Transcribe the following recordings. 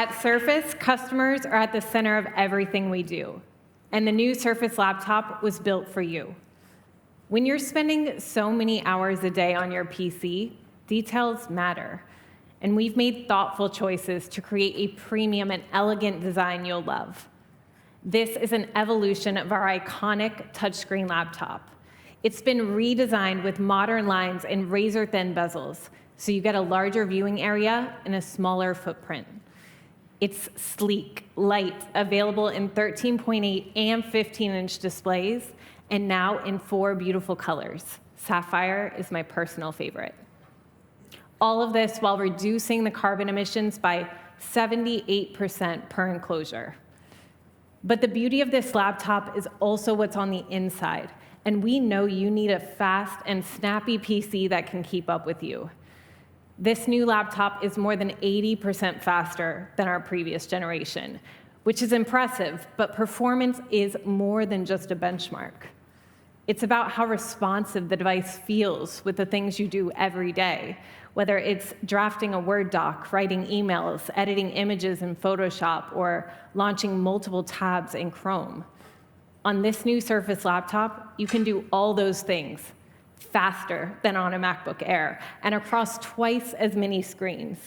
At Surface, customers are at the center of everything we do, and the new Surface laptop was built for you. When you're spending so many hours a day on your PC, details matter, and we've made thoughtful choices to create a premium and elegant design you'll love. This is an evolution of our iconic touchscreen laptop. It's been redesigned with modern lines and razor-thin bezels, so you get a larger viewing area and a smaller footprint. It's sleek, light, available in 13.8 and 15-inch displays, and now in 4 beautiful colors. Sapphire is my personal favorite. All of this while reducing the carbon emissions by 78% per enclosure. But the beauty of this laptop is also what's on the inside, and we know you need a fast and snappy PC that can keep up with you. This new laptop is more than 80% faster than our previous generation, which is impressive, but performance is more than just a benchmark. It's about how responsive the device feels with the things you do every day, whether it's drafting a Word doc, writing emails, editing images in Photoshop, or launching multiple tabs in Chrome. On this new Surface laptop, you can do all those things faster than on a MacBook Air, and across twice as many screens.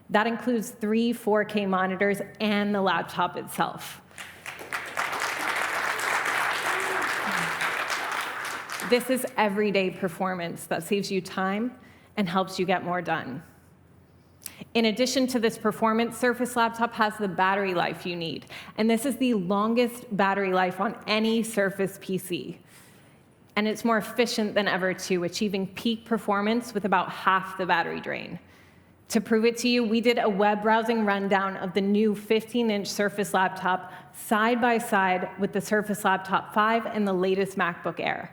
That includes 3 4K monitors and the laptop itself. This is everyday performance that saves you time and helps you get more done. In addition to this performance, Surface Laptop has the battery life you need, and this is the longest battery life on any Surface PC. And it's more efficient than ever too, achieving peak performance with about half the battery drain. To prove it to you, we did a web browsing rundown of the new 15-inch Surface laptop side by side with the Surface Laptop 5 and the latest MacBook Air.